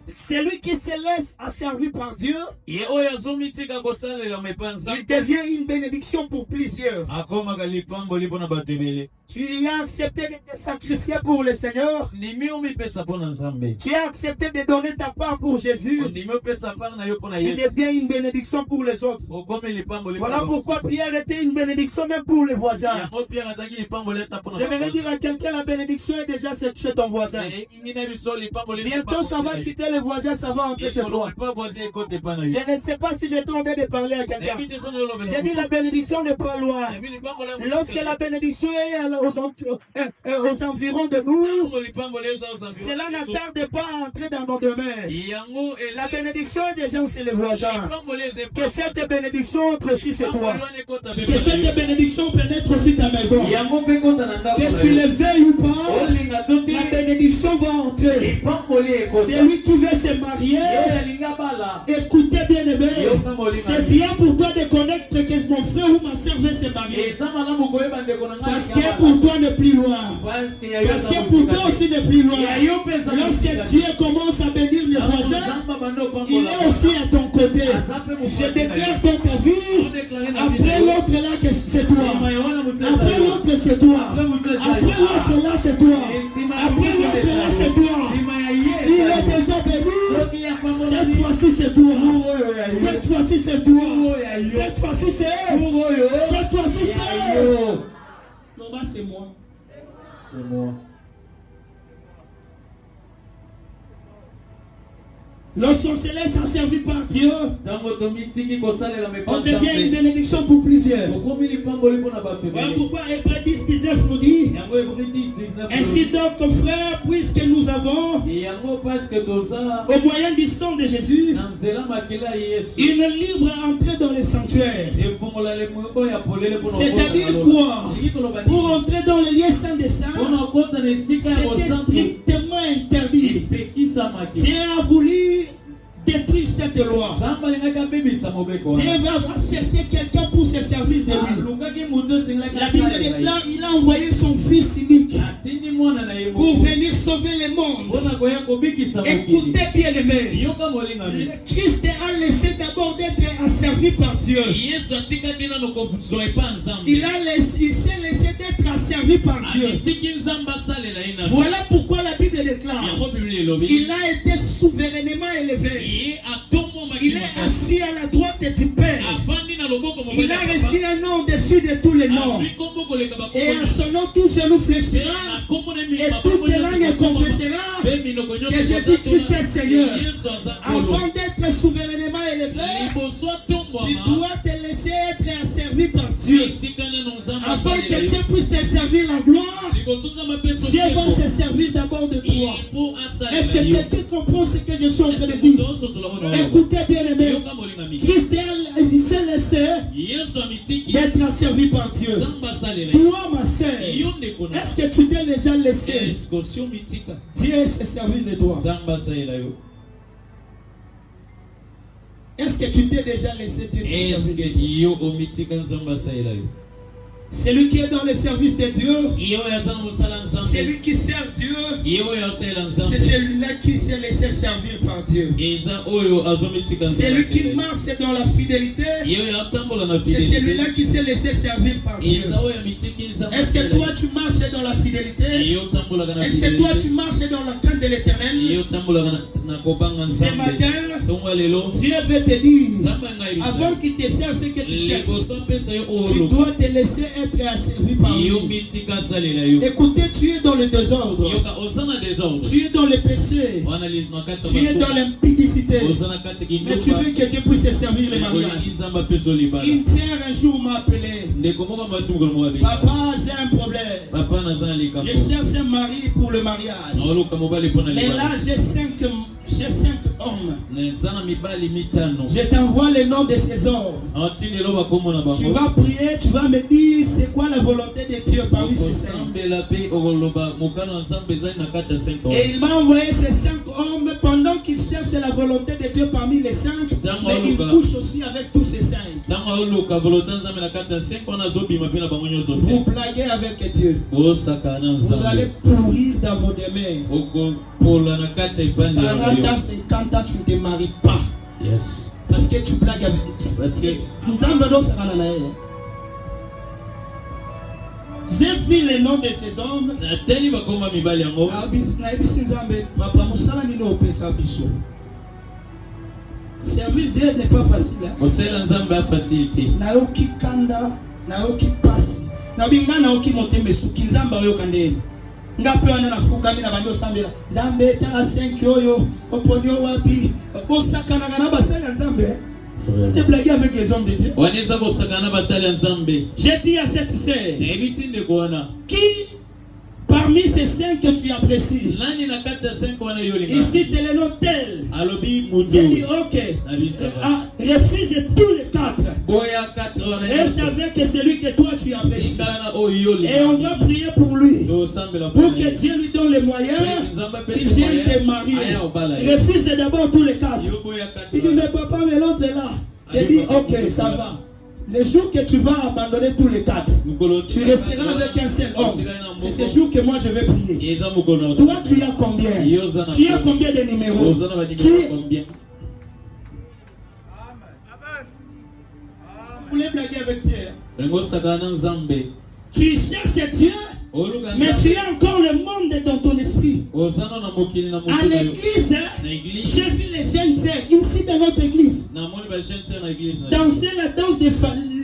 Celui qui se laisse asservir par Dieu, il devient une bénédiction pour plusieurs. Tu as accepté de te sacrifier pour le Seigneur. Tu as accepté de donner ta part pour Jésus. Tu deviens une bénédiction pour les autres. Voilà pourquoi Pierre était une bénédiction même pour les voisins. J'aimerais dire à quelqu'un, la bénédiction est déjà chez ton voisin. Bientôt ça va quitter les voisins, ça va entrer chez toi. Je ne sais pas si j'ai tenté de parler à quelqu'un. J'ai dit la bénédiction n'est pas loin. Lorsque la bénédiction est aux environs de nous, cela ne tarde pas à entrer dans nos demeures. La bénédiction est déjà chez les voisins. Que cette bénédiction entre aussi chez toi. Que cette bénédiction pénètre aussi ta maison. Que tu le veuilles ou pas, la bénédiction va entrer. Celui qui veut se marier, écoutez bien aimé, c'est bien pour toi de connaître que mon frère ou ma soeur veut se marier. Parce que pour toi n'est plus loin. Parce que pour toi aussi n'est plus loin. Lorsque Dieu commence à bénir les voisins, il est aussi à ton côté. Je déclare dans ta vie, après l'autre là que c'est toi. Après l'autre c'est toi. Après l'autre là c'est toi. Après l'autre là c'est toi. S'il est déjà béni, cette fois-ci c'est toi. Cette fois-ci c'est toi. Cette fois-ci c'est elle. Cette fois-ci c'est elle. Non, bah c'est moi. C'est moi. Lorsqu'on se laisse servir par Dieu, on devient une bénédiction pour plusieurs. Voilà pourquoi Hébreux 10, 19 nous dit, ainsi donc frères, puisque nous avons, au moyen du sang de Jésus, une libre entrée dans le sanctuaire. C'est-à-dire quoi? Pour entrer dans le lieu saint des saints, c'était strictement interdit. Dieu a voulu détruire cette loi. Dieu va chercher quelqu'un pour se servir de lui. La Bible déclare, il a envoyé son fils unique pour venir sauver le monde. Écoutez bien aimé, Christ a laissé d'abord d'être asservi par Dieu. Il s'est laissé d'être asservi par Dieu. Voilà pourquoi la Bible déclare, il a été souverainement élevé. Il est assis à la droite du Père. Il a reçu un nom au-dessus de tous les noms. Et à son nom, tout genou fléchira. Et toute langue confessera que Jésus-Christ est Seigneur. Avant d'être souverainement élevé, tu dois te laisser laisser être asservi par Dieu. Afin que Dieu puisse te servir la gloire, Dieu va se servir d'abord de toi. Est-ce que quelqu'un comprend ce que je suis en train de dire? Écoutez bien aimé, Christ s'est laissé d'être asservi par Dieu. Toi ma sœur, est-ce que tu t'es déjà laissé Dieu s'est servi de toi? Est-ce que tu t'es déjà laissé te servir? Celui qui est dans le service de Dieu, celui qui sert Dieu, c'est celui-là qui s'est laissé servir par Dieu. Celui qui marche dans la fidélité, c'est celui-là qui s'est laissé servir par Dieu. Est-ce que toi tu marches dans la fidélité? Est-ce que toi tu marches dans la crainte de l'Éternel? Ce matin, Dieu veut te dire, avant qu'il te serve ce que tu cherches, tu dois te laisser être asservi par lui. Écoutez, tu es dans le désordre, tu es dans le péché, tu es dans l'impudicité, mais tu veux que Dieu puisse te servir le mariage. Une sœur un jour m'a appelé, papa, j'ai un problème, je cherche un mari pour le mariage, mais là j'ai 5 hommes. Je t'envoie le nom de ces hommes. Tu vas prier, tu vas me dire c'est quoi la volonté de Dieu parmi ces 5. Et il m'a envoyé ces 5 hommes pendant qu'il cherche la volonté de Dieu parmi les 5, mais il couche aussi avec tous ces 5. Vous blaguez avec Dieu, vous allez pourrir dans vos domaines. 40 ans, 50 ans, tu ne te maries pas. Yes. Parce que tu blagues avec Dieu. J'ai vu les noms de ces hommes. Servir Dieu n'est pas facile. Naoki kanda, naoki passe. Nabinga naoki monte mesuki nzamba yo kandeni. Ngape wana nafuka mina bando sambela. Zambe ta 5 oyo, oponyo wapi. Osakana kana basala nzambe. C'est blaguer avec les hommes de Dieu. J'ai dit à cette sœur, qui parmi ces 5 que tu apprécies, ici t'es le nom tel. J'ai dit ok, refuse tous les 4. Et savais que celui que toi tu apprécies. Et on va prier pour lui, pour que Dieu lui donne les moyens qu'il vienne te marier. Refuse d'abord tous les 4. Il dit mais papa, mais l'autre est là. J'ai dit ok, ça va. Le jour que tu vas abandonner tous les 4, tu resteras avec un seul homme. C'est ce jour que moi je vais prier. Toi tu as combien? Tu as combien de numéros? Vous voulez blaguer avec Dieu? Tu cherches Dieu, mais tu as encore le monde dans ton esprit. À l'église, j'ai vu les jeunes sœurs ici dans notre église danser la danse de Fali.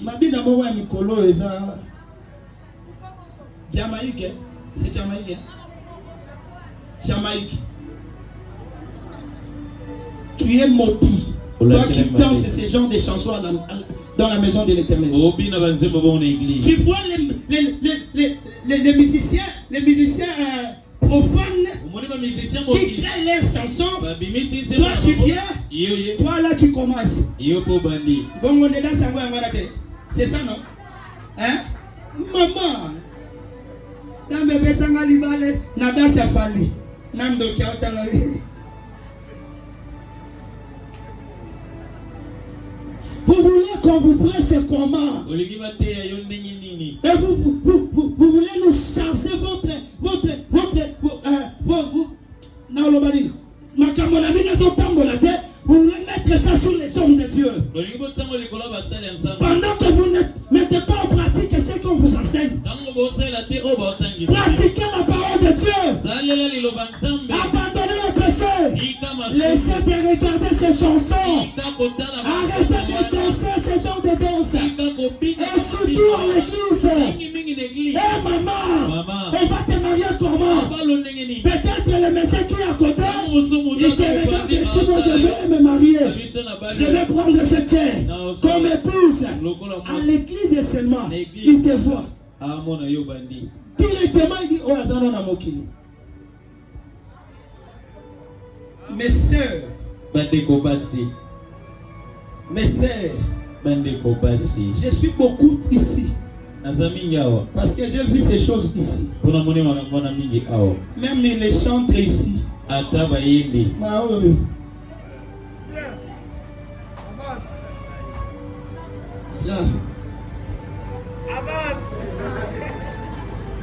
Mabina Mowa Mikolo eza Jamaïque. C'est Jamaïque. Jamaïque. Tu es maudit. Toi qui danses ce genre de chansons dans la maison de l'Éternel. Tu vois les musiciens profanes qui créent leurs chansons. Toi tu viens, toi là tu commences. C'est ça non? Hein? Maman, dans mes bébés sangalibale, na danse à Fali. Nando qui a vous voulez qu'on vous presse comment? Et vous voulez nous charger votre vous voulez mettre ça sur les hommes de Dieu. Pendant que vous ne mettez pas en pratique ce qu'on vous enseigne. Pratiquez la parole de Dieu. Abandonnez le péché. Laissez de regarder ces chansons. Arrêtez de danser ce genre de danse. Et surtout à l'église. Maman, on va te marier comment? Peut-être le monsieur qui est à côté, il te regarde et dit moi je veux vais me marier. Je vais prendre cette terre comme épouse. À l'église seulement, il te voit. Directement, il dit, oh, Azano na mokili. Mes sœurs, mes sœurs, je suis beaucoup ici. Parce que j'ai vu ces choses ici. Même les chantres ici.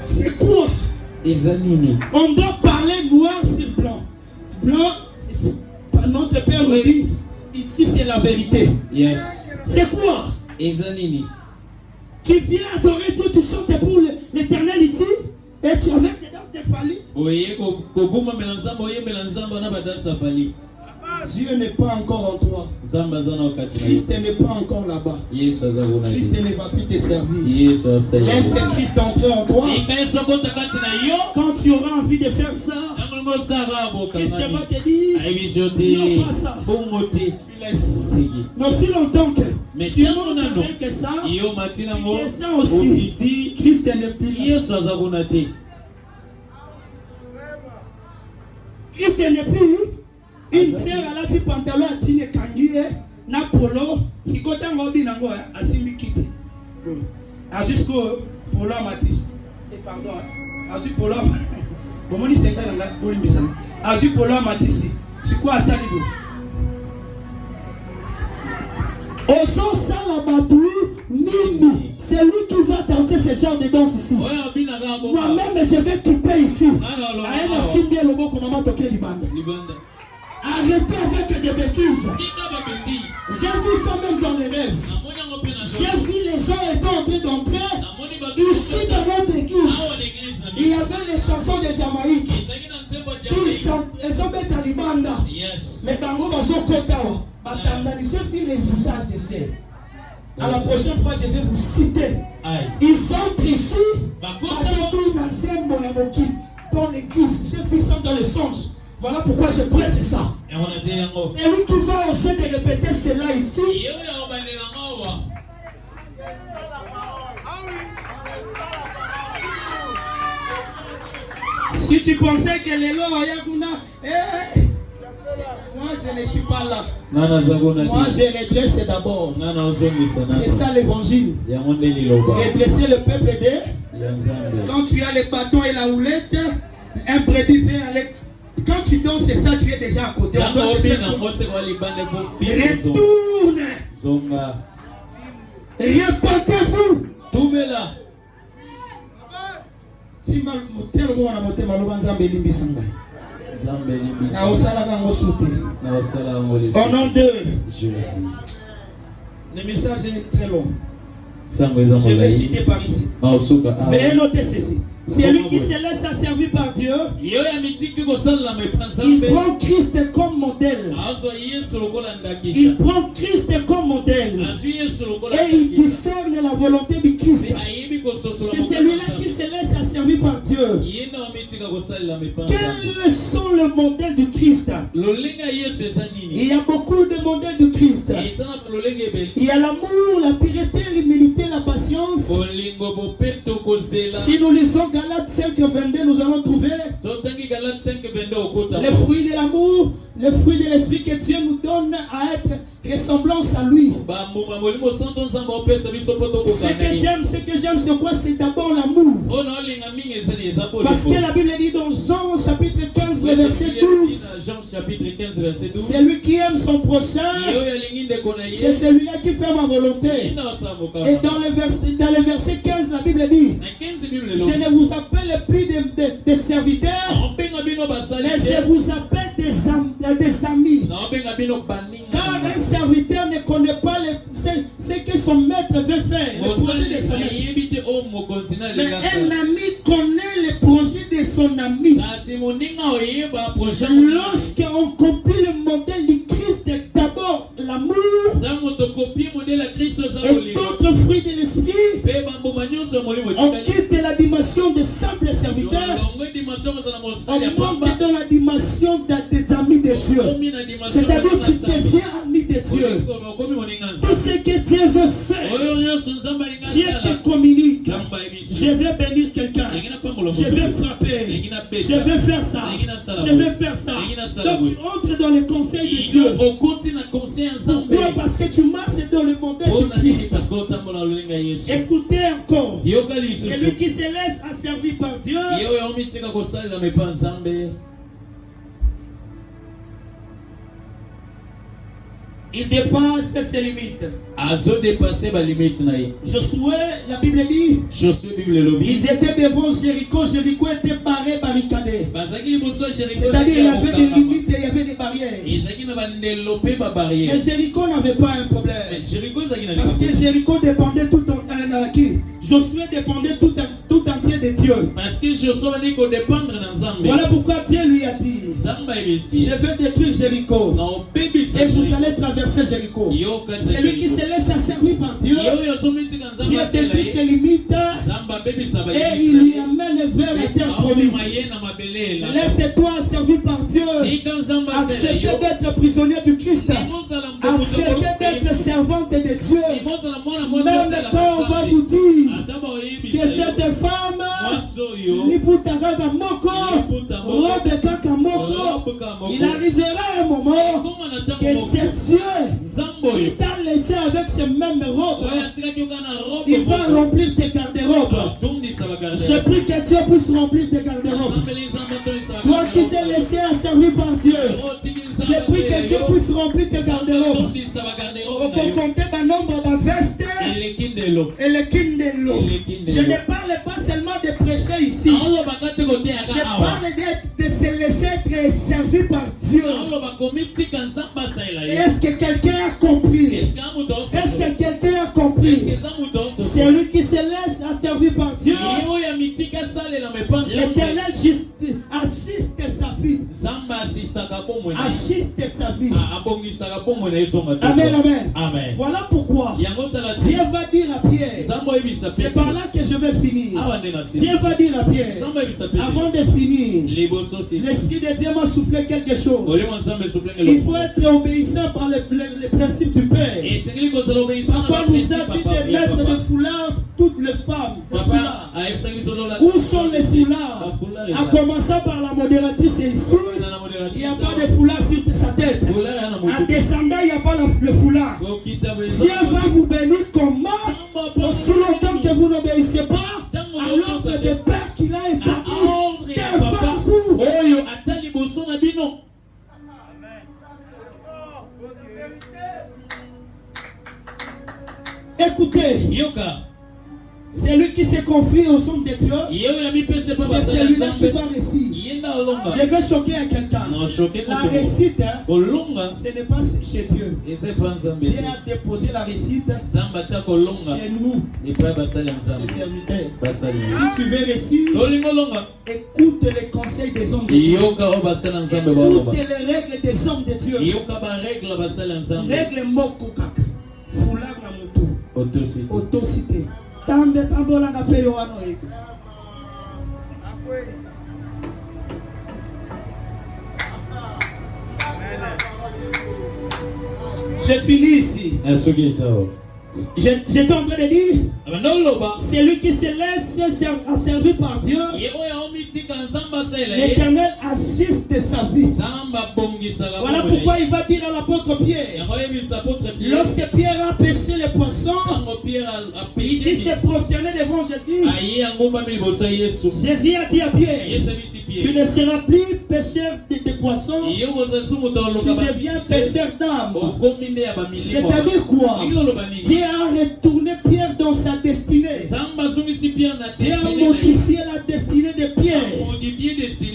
C'est quoi? On doit parler noir sur blanc. Blanc, notre Père nous dit, ici c'est la vérité. Yes. C'est quoi? Tu viens adorer Dieu, tu chantes pour l'Éternel ici, et tu avec des danses de Fali. Dieu n'est pas encore en toi. Christ n'est pas encore là-bas. Christ ne va plus te servir. Laisse Christ entrer en toi. Quand tu auras envie de faire ça, Christ va te dire, non pas ça. Tu laisses. Non, si longtemps que tu montres avec ça, tu descends aussi. Christ n'est plus là. Christ n'est plus. Une sœur a dit pantalon à Tine Kangie, na polo, si côté ngobi nango, a simi kiti. A jusqu'au polo Matisse. Et pardon, a jusqu'au polo. Comment dit c'est quoi là, pour l'émission? A jusqu'au polo Matisse. C'est quoi ça libo? Au son salabatou, Mimi, c'est lui qui va danser ce genre de danse ici. Moi-même, je vais quitter ici. Aïe, na simbi lobo konama toke libanda. Arrêtez avec des bêtises. J'ai vu ça même dans les rêves. J'ai vu les gens étant en train d'entrer ici dans notre église. Il y avait les chansons de Jamaïque qui chantaient à Libanda. Mais dans le j'ai vu les visages de celles. À la prochaine fois, je vais vous citer. Ils sont ici parce que dans l'église, j'ai vu ça dans les songes. Voilà pourquoi je prêche ça. C'est lui qui va essayer de répéter cela ici. Si tu pensais que les lois Yaguna, moi je ne suis pas là. Moi je redresse d'abord. C'est ça l'évangile. Redresser le peuple de. Quand tu as les bâtons et la houlette, un brebis vient avec. Quand tu danses, c'est ça, tu es déjà à côté. Retourne. Répentez-vous. Au nom de Jésus. Le message est très long. Je vais citer par ici. Veuillez noter ceci. Celui qui se laisse servir par Dieu, il prend Christ comme modèle. Il prend Christ comme modèle. Et il discerne la volonté du Christ. C'est celui-là qui se laisse servir par Dieu. Quels sont les modèles du Christ? Il y a beaucoup de modèles du Christ. Il y a l'amour, la pureté, l'humilité, la patience. Si nous lisons Galates 5, 22, nous allons trouver les fruits de l'amour, les fruits de l'esprit que Dieu nous donne à être ressemblance à lui. Ce que j'aime, c'est quoi? C'est d'abord l'amour. Parce que la Bible dit dans Jean chapitre 15, le verset 12, celui qui aime son prochain, c'est celui-là qui fait ma volonté. Et dans le verset 15, la Bible dit, je ne vous appelle plus des serviteurs, mais je vous appelle des amis. Car un serviteur ne connaît pas ce que son maître veut faire, le projet de son maître. Mais un ami connaît le projet de son ami. Lorsqu'on copie le modèle du Christ, d'abord l'amour et d'autres fruits de l'esprit, on quitte la dimension de simple serviteur On monte dans la dimension des amis de Dieu. C'est-à-dire que tu deviens ami de Dieu. Tout ce que Dieu veut faire, Dieu te communique. Je vais bénir quelqu'un. Je vais frapper. Je vais faire ça. Je vais faire ça. Donc tu entres dans le conseil de Dieu. Pourquoi? Parce que tu marches dans le modèle de Christ. Écoutez encore. Celui qui se laisse asservir par Dieu, il dépasse ses limites. Josué, la Bible dit, ils étaient devant Jéricho. Jéricho était barricadé. C'est-à-dire il y avait des limites et il y avait des barrières. Mais Jéricho n'avait pas un problème. Parce que Jéricho dépendait tout qui? Josué dépendait tout entier de Dieu. Voilà pourquoi Dieu lui a dit, je vais détruire Jéricho et vous allez traverser Jéricho. C'est lui qui se laisse servir par Dieu. Dieu détruit ses limites et il lui amène vers la terre promise. Laisse-toi servir par Dieu. Acceptez d'être prisonnier du Christ. Acceptez d'être servante de Dieu. Même quand on va vous dire que cette femme Niputagaga Moko, Robekaka Moko, il arrivera un moment que cet Dieu t'a laissé avec ces mêmes robes. Il va remplir tes garde-robes. Je prie que Dieu puisse remplir tes garde-robes. Toi qui s'est laissé servir par Dieu, je prie que Dieu puisse remplir tes garde-robes. On peut compter le nombre de vestes et le kindelo. Je ne parle pas seulement de prêcher ici. Je parle de se laisser être servi par Dieu. Est-ce que quelqu'un a compris? Est-ce que quelqu'un a compris? C'est lui qui se laisse servir par Dieu. L'Éternel assiste sa vie. Assiste sa vie. Amen, amen. Amen. Voilà pourquoi Dieu va dire à Pierre, c'est par là que je vais finir. Dieu va dire à Pierre, avant de finir, l'Esprit de Dieu m'a soufflé quelque chose. Il faut être obéissant par les principes du Père. Papa nous a dit de mettre le foulard toutes les femmes. Où sont les foulards? En commençant par la modératrice ici, il n'y a pas de foulard sur sa tête. En descendant, il n'y a pas le foulard. Dieu va vous bénir comment? Aussi longtemps que vous n'obéissez pas à l'ordre de Père qu'il a établi devant vous. Écoutez, celui qui se confie au son de Dieu, c'est celui-là qui va réussir. Je vais choquer à quelqu'un. La réussite, ce n'est pas chez Dieu. Dieu a déposé la réussite chez nous, chez serviteurs. Si tu veux réussir, écoute les conseils des hommes de Dieu. Écoute les règles des hommes de Dieu. Règle moko kaka. Foulard na mutu. Autocité. Tambe pambola kapeyo wano eko. Je finis ici. J'étais en train de dire, c'est lui qui se laisse servir par Dieu. L'Éternel assiste de sa vie. Voilà pourquoi il va dire à l'apôtre Pierre, lorsque Pierre a pêché les poissons, il s'est prosterné devant Jésus. Jésus a dit à Pierre, tu ne seras plus pêcheur de poissons, tu deviens pêcheur d'âmes. C'est-à-dire quoi? Dieu a retourné Pierre dans sa destinée. Dieu a modifié la destinée de Pierre.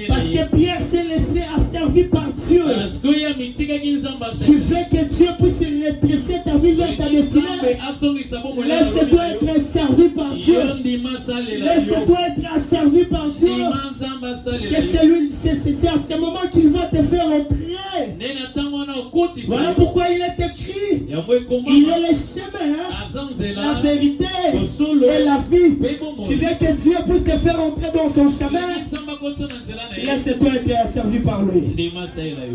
Parce que Pierre s'est laissé à servir servi par Dieu. Tu veux que Dieu puisse redresser ta vie vers ta destinée. Laisse-toi être servi par Dieu. Laisse-toi être servi par Dieu. C'est à ce moment qu'il va te faire entrer. Voilà pourquoi il est écrit. Il est le chemin, la vérité et la vie. Tu veux que Dieu puisse te faire entrer dans son chemin. Laisse-toi être servi par lui.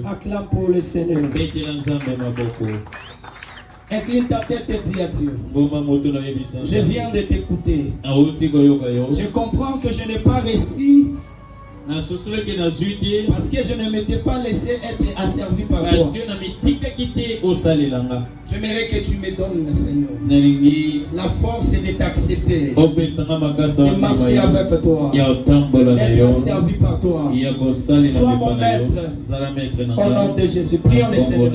Acclame pour le Seigneur. Incline ta tête et dis à Dieu. Je viens de t'écouter. Je comprends que je n'ai pas réussi parce que je ne m'étais pas laissé être asservi par toi. J'aimerais que tu me donnes, Seigneur, la force de t'accepter, de marcher avec toi, d'être servi par toi. Sois mon maître. Au nom de Jésus, prions le Seigneur.